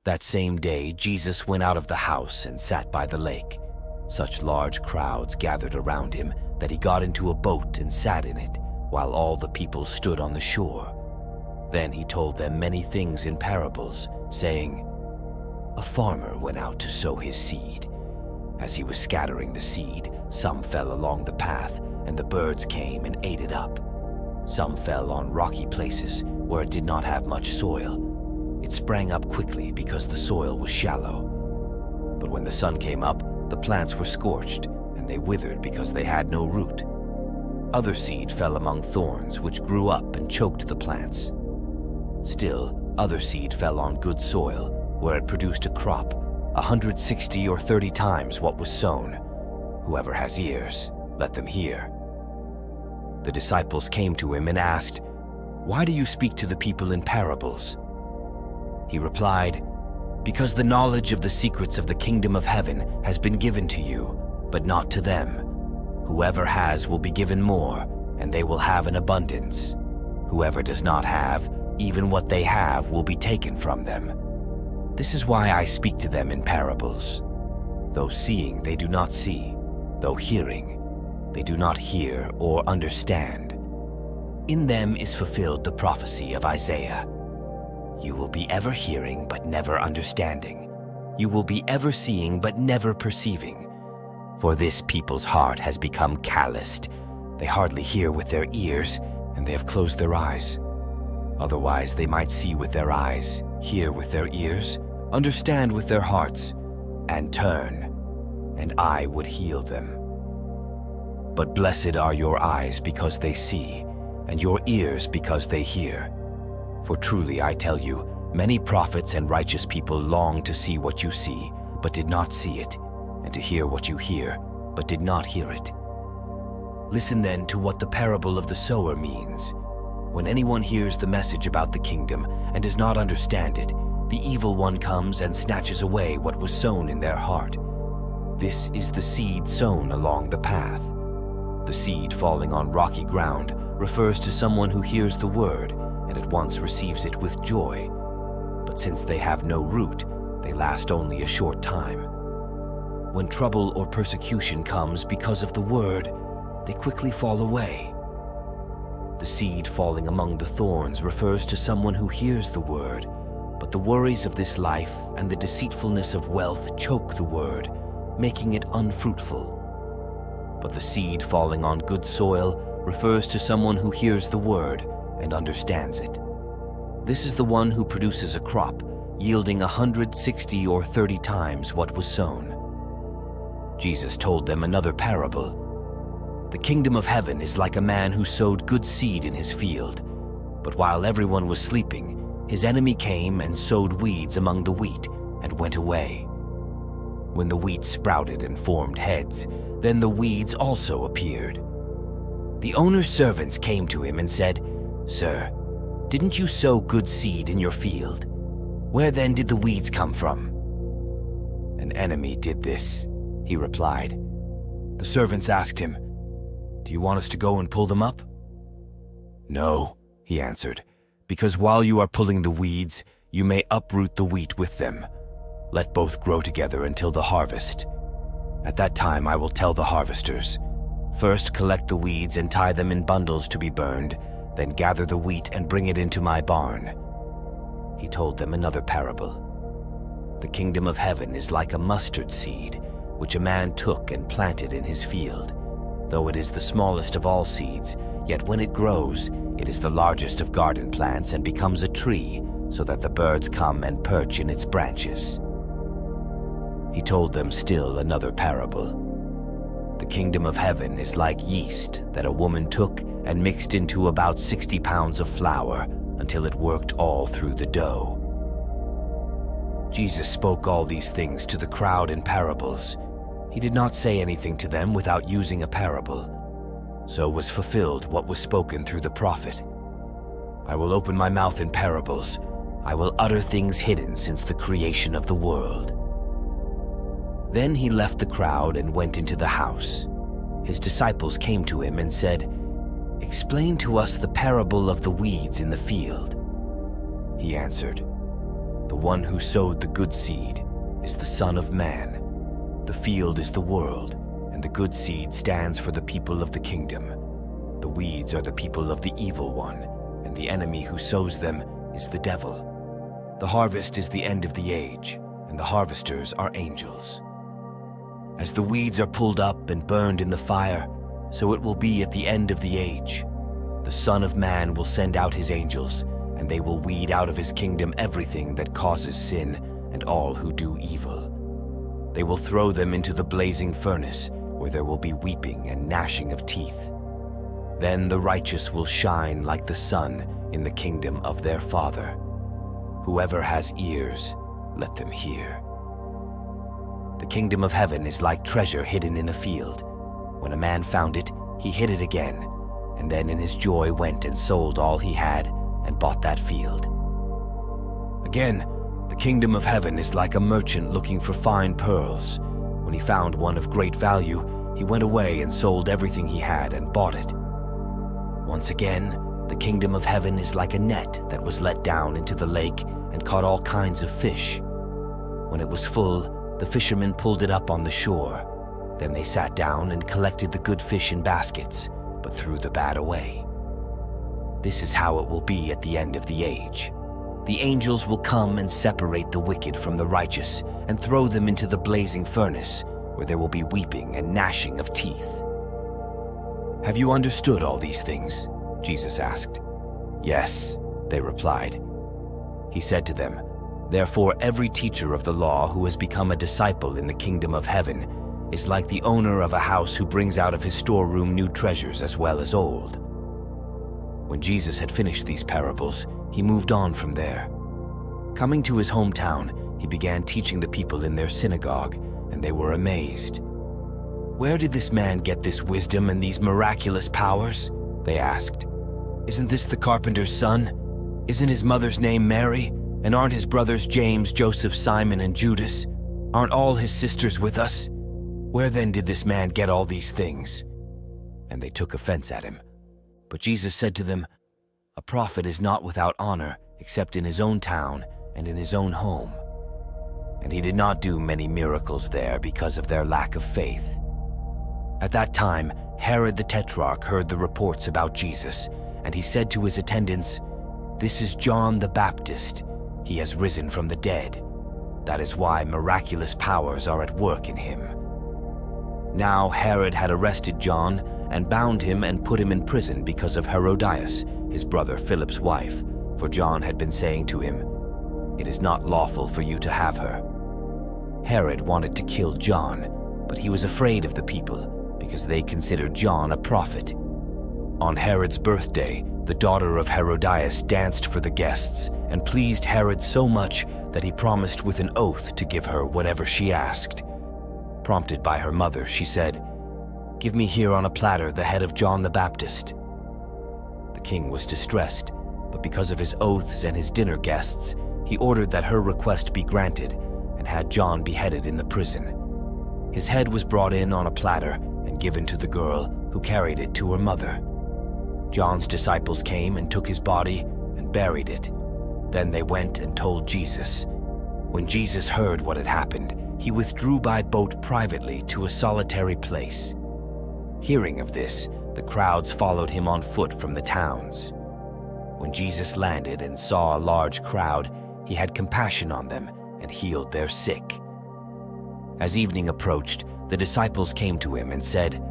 That same day, Jesus went out of the house and sat by the lake. Such large crowds gathered around him that he got into a boat and sat in it, while all the people stood on the shore. Then he told them many things in parables, saying, "A farmer went out to sow his seed. As he was scattering the seed, some fell along the path, and the birds came and ate it up. Some fell on rocky places where it did not have much soil. It sprang up quickly because the soil was shallow. But when the sun came up, the plants were scorched, and they withered because they had no root. Other seed fell among thorns, which grew up and choked the plants. Still, other seed fell on good soil, where it produced a crop, 160 or 30 times what was sown. Whoever has ears, let them hear." The disciples came to him and asked, "Why do you speak to the people in parables?" He replied, "Because the knowledge of the secrets of the kingdom of heaven has been given to you, but not to them. Whoever has will be given more, and they will have an abundance. Whoever does not have, even what they have will be taken from them. This is why I speak to them in parables. Though seeing, they do not see. Though hearing, they do not hear or understand. In them is fulfilled the prophecy of Isaiah. You will be ever hearing but never understanding. You will be ever seeing but never perceiving. For this people's heart has become calloused. They hardly hear with their ears, and they have closed their eyes. Otherwise they might see with their eyes, hear with their ears, understand with their hearts, and turn, and I would heal them. But blessed are your eyes because they see, and your ears because they hear. For truly I tell you, many prophets and righteous people long to see what you see, but did not see it, and to hear what you hear, but did not hear it. Listen then to what the parable of the sower means. When anyone hears the message about the kingdom and does not understand it, the evil one comes and snatches away what was sown in their heart. This is the seed sown along the path. The seed falling on rocky ground refers to someone who hears the word and at once receives it with joy. But since they have no root, they last only a short time. When trouble or persecution comes because of the word, they quickly fall away. The seed falling among the thorns refers to someone who hears the word, but the worries of this life and the deceitfulness of wealth choke the word, making it unfruitful. But the seed falling on good soil refers to someone who hears the word and understands it. This is the one who produces a crop, yielding 160 or 30 times what was sown. Jesus told them another parable. The kingdom of heaven is like a man who sowed good seed in his field. But while everyone was sleeping, his enemy came and sowed weeds among the wheat and went away. When the wheat sprouted and formed heads, then the weeds also appeared. The owner's servants came to him and said, "Sir, didn't you sow good seed in your field? Where then did the weeds come from?" "An enemy did this," he replied. The servants asked him, "Do you want us to go and pull them up?" "No," he answered, "because while you are pulling the weeds, you may uproot the wheat with them. Let both grow together until the harvest. At that time I will tell the harvesters, 'First collect the weeds and tie them in bundles to be burned, then gather the wheat and bring it into my barn.'" He told them another parable. The kingdom of heaven is like a mustard seed, which a man took and planted in his field. Though it is the smallest of all seeds, yet when it grows, it is the largest of garden plants and becomes a tree, so that the birds come and perch in its branches. He told them still another parable. The kingdom of heaven is like yeast that a woman took and mixed into about 60 pounds of flour until it worked all through the dough. Jesus spoke all these things to the crowd in parables. He did not say anything to them without using a parable. So was fulfilled what was spoken through the prophet. "I will open my mouth in parables. I will utter things hidden since the creation of the world." Then he left the crowd and went into the house. His disciples came to him and said, "Explain to us the parable of the weeds in the field." He answered, The one who sowed the good seed is the Son of Man. The field is the world, and the good seed stands for the people of the kingdom. The weeds are the people of the evil one, and the enemy who sows them is the devil. The harvest is the end of the age, and the harvesters are angels. As the weeds are pulled up and burned in the fire, so it will be at the end of the age. The Son of Man will send out his angels, and they will weed out of his kingdom everything that causes sin and all who do evil. They will throw them into the blazing furnace, where there will be weeping and gnashing of teeth. Then the righteous will shine like the sun in the kingdom of their Father. Whoever has ears, let them hear. The kingdom of heaven is like treasure hidden in a field. When a man found it, he hid it again, and then in his joy went and sold all he had and bought that field. Again, the kingdom of heaven is like a merchant looking for fine pearls. When he found one of great value, he went away and sold everything he had and bought it. Once again, the kingdom of heaven is like a net that was let down into the lake and caught all kinds of fish. When it was full, the fishermen pulled it up on the shore. Then they sat down and collected the good fish in baskets, but threw the bad away. This is how it will be at the end of the age. The angels will come and separate the wicked from the righteous and throw them into the blazing furnace, where there will be weeping and gnashing of teeth. Have you understood all these things? Jesus asked. Yes, they replied. He said to them, Therefore every teacher of the law who has become a disciple in the kingdom of heaven is like the owner of a house who brings out of his storeroom new treasures as well as old. When Jesus had finished these parables, he moved on from there. Coming to his hometown, he began teaching the people in their synagogue, and they were amazed. Where did this man get this wisdom and these miraculous powers? They asked. Isn't this the carpenter's son? Isn't his mother's name Mary? And aren't his brothers James, Joseph, Simon, and Judas? Aren't all his sisters with us? Where then did this man get all these things? And they took offense at him. But Jesus said to them, A prophet is not without honor except in his own town and in his own home. And he did not do many miracles there because of their lack of faith. At that time, Herod the Tetrarch heard the reports about Jesus, and he said to his attendants, This is John the Baptist. He has risen from the dead. That is why miraculous powers are at work in him. Now Herod had arrested John and bound him and put him in prison because of Herodias, his brother Philip's wife, for John had been saying to him, It is not lawful for you to have her. Herod wanted to kill John, but he was afraid of the people because they considered John a prophet. On Herod's birthday, the daughter of Herodias danced for the guests and pleased Herod so much that he promised with an oath to give her whatever she asked. Prompted by her mother, she said, Give me here on a platter the head of John the Baptist. The king was distressed, but because of his oaths and his dinner guests, he ordered that her request be granted and had John beheaded in the prison. His head was brought in on a platter and given to the girl, who carried it to her mother. John's disciples came and took his body and buried it. Then they went and told Jesus. When Jesus heard what had happened, he withdrew by boat privately to a solitary place. Hearing of this, the crowds followed him on foot from the towns. When Jesus landed and saw a large crowd, he had compassion on them and healed their sick. As evening approached, the disciples came to him and said,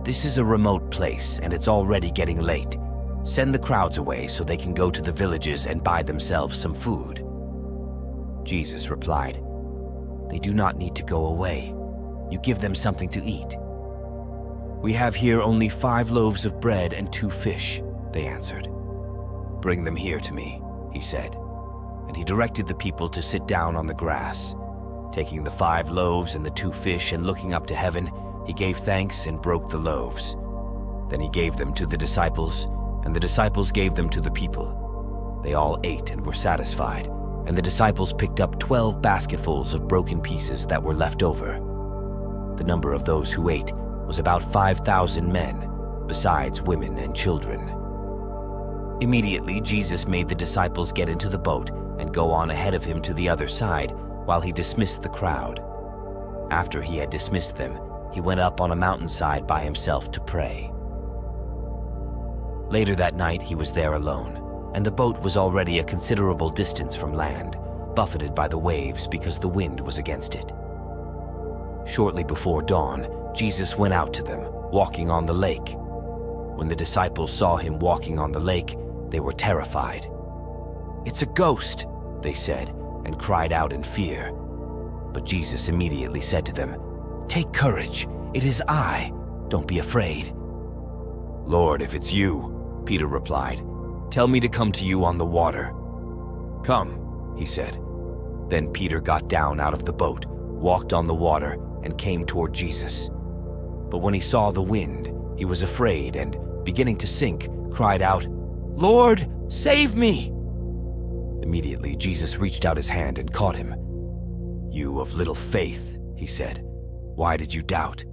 This is a remote place and it's already getting late. Send the crowds away so they can go to the villages and buy themselves some food. Jesus replied, They do not need to go away. You give them something to eat. We have here only 5 loaves of bread and 2 fish, they answered. Bring them here to me, he said. And he directed the people to sit down on the grass. Taking the 5 loaves and the 2 fish and looking up to heaven, he gave thanks and broke the loaves. Then he gave them to the disciples, and the disciples gave them to the people. They all ate and were satisfied, and the disciples picked up 12 basketfuls of broken pieces that were left over. The number of those who ate was about 5,000 men, besides women and children. Immediately Jesus made the disciples get into the boat and go on ahead of him to the other side while he dismissed the crowd. After he had dismissed them, he went up on a mountainside by himself to pray. Later that night he was there alone, and the boat was already a considerable distance from land, buffeted by the waves because the wind was against it. Shortly before dawn, Jesus went out to them, walking on the lake. When the disciples saw him walking on the lake, they were terrified. "It's a ghost," they said, and cried out in fear. But Jesus immediately said to them, "Take courage, it is I. Don't be afraid." "Lord, if it's you," Peter replied, "tell me to come to you on the water." "Come," he said. Then Peter got down out of the boat, walked on the water, and came toward Jesus. But when he saw the wind, he was afraid and, beginning to sink, cried out, "Lord, save me!" Immediately Jesus reached out his hand and caught him. "You of little faith," he said, "why did you doubt?"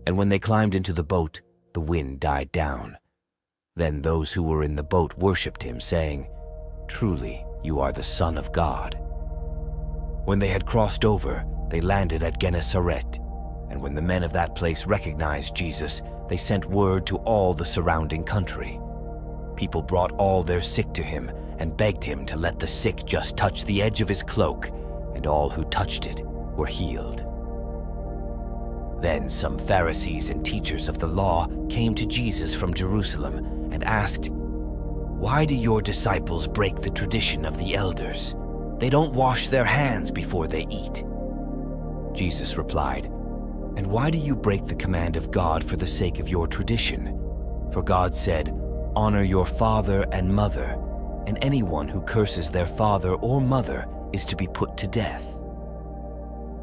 And when they climbed into the boat, the wind died down. Then those who were in the boat worshipped him, saying, "Truly, you are the Son of God." When they had crossed over, they landed at Gennesaret, and when the men of that place recognized Jesus, they sent word to all the surrounding country. People brought all their sick to him and begged him to let the sick just touch the edge of his cloak, and all who touched it were healed. Then some Pharisees and teachers of the law came to Jesus from Jerusalem and asked, "Why do your disciples break the tradition of the elders? They don't wash their hands before they eat." Jesus replied, "And why do you break the command of God for the sake of your tradition? For God said, 'Honor your father and mother,' and anyone who curses their father or mother is to be put to death.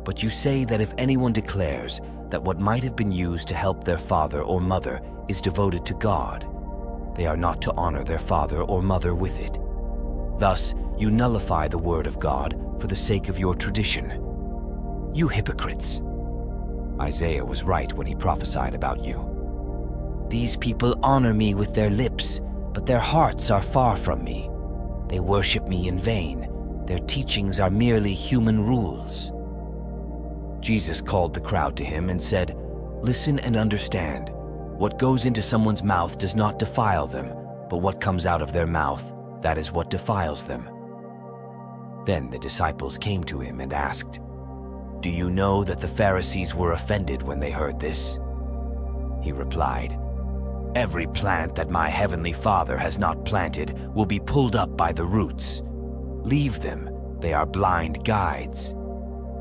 But you say that if anyone declares that what might have been used to help their father or mother is devoted to God, they are not to honor their father or mother with it. Thus, you nullify the word of God for the sake of your tradition. You hypocrites! Isaiah was right when he prophesied about you. These people honor me with their lips, but their hearts are far from me. They worship me in vain. Their teachings are merely human rules." Jesus called the crowd to him and said, "Listen and understand. What goes into someone's mouth does not defile them, but what comes out of their mouth, that is what defiles them." Then the disciples came to him and asked, "Do you know that the Pharisees were offended when they heard this?" He replied, "Every plant that my heavenly Father has not planted will be pulled up by the roots. Leave them, they are blind guides.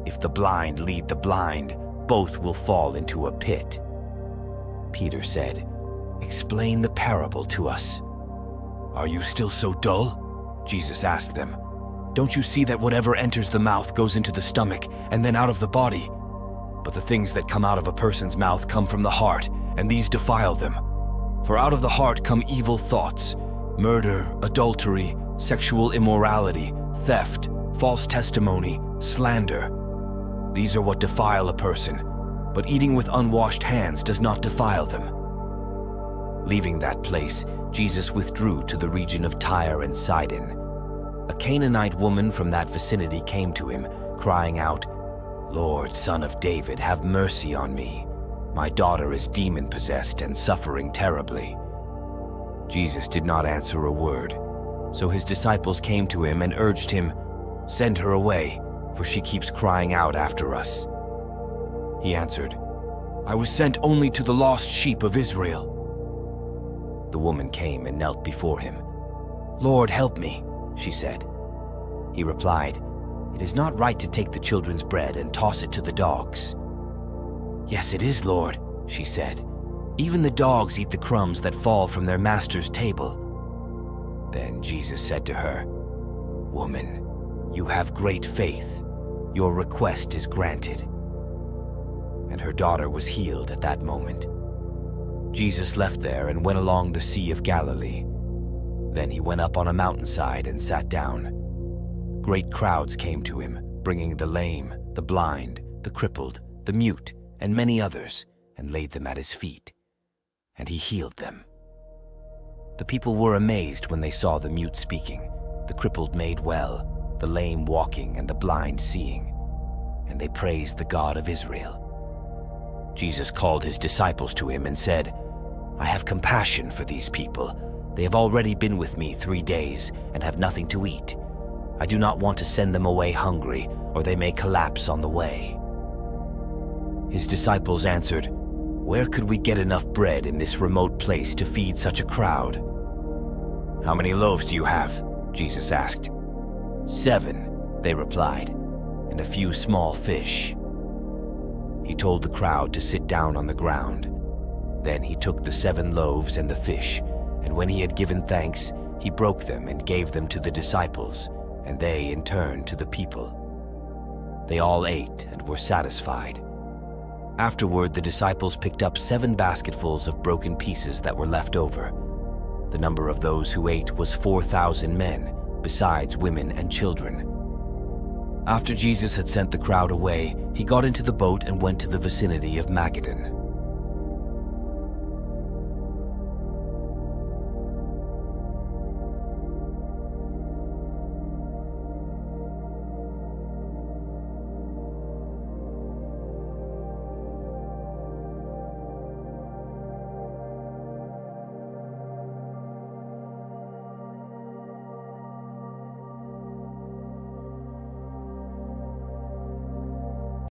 If the blind lead the blind, both will fall into a pit." Peter said, "Explain the parable to us." "Are you still so dull?" Jesus asked them. "Don't you see that whatever enters the mouth goes into the stomach and then out of the body? But the things that come out of a person's mouth come from the heart, and these defile them. For out of the heart come evil thoughts, murder, adultery, sexual immorality, theft, false testimony, slander. These are what defile a person, but eating with unwashed hands does not defile them." Leaving that place, Jesus withdrew to the region of Tyre and Sidon. A Canaanite woman from that vicinity came to him, crying out, "Lord, Son of David, have mercy on me. My daughter is demon-possessed and suffering terribly." Jesus did not answer a word, so his disciples came to him and urged him, "Send her away, for she keeps crying out after us." He answered, "I was sent only to the lost sheep of Israel." The woman came and knelt before him. "Lord, help me," she said. He replied, "It is not right to take the children's bread and toss it to the dogs." "Yes, it is, Lord," she said. "Even the dogs eat the crumbs that fall from their master's table." Then Jesus said to her, "Woman, you have great faith. Your request is granted." And her daughter was healed at that moment. Jesus left there and went along the Sea of Galilee. Then he went up on a mountainside and sat down. Great crowds came to him, bringing the lame, the blind, the crippled, the mute, and many others, and laid them at his feet. And he healed them. The people were amazed when they saw the mute speaking, the crippled made well, the lame walking, and the blind seeing, and they praised the God of Israel. Jesus called his disciples to him and said, "I have compassion for these people. They have already been with me 3 days and have nothing to eat. I do not want to send them away hungry, or they may collapse on the way." His disciples answered, "Where could we get enough bread in this remote place to feed such a crowd?" "How many loaves do you have?" Jesus asked. "7," they replied, "and a few small fish." He told the crowd to sit down on the ground. Then he took the 7 loaves and the fish, and when he had given thanks, he broke them and gave them to the disciples, and they in turn to the people. They all ate and were satisfied. Afterward, the disciples picked up 7 basketfuls of broken pieces that were left over. The number of those who ate was 4,000 men, besides women and children. After Jesus had sent the crowd away, he got into the boat and went to the vicinity of Magadan.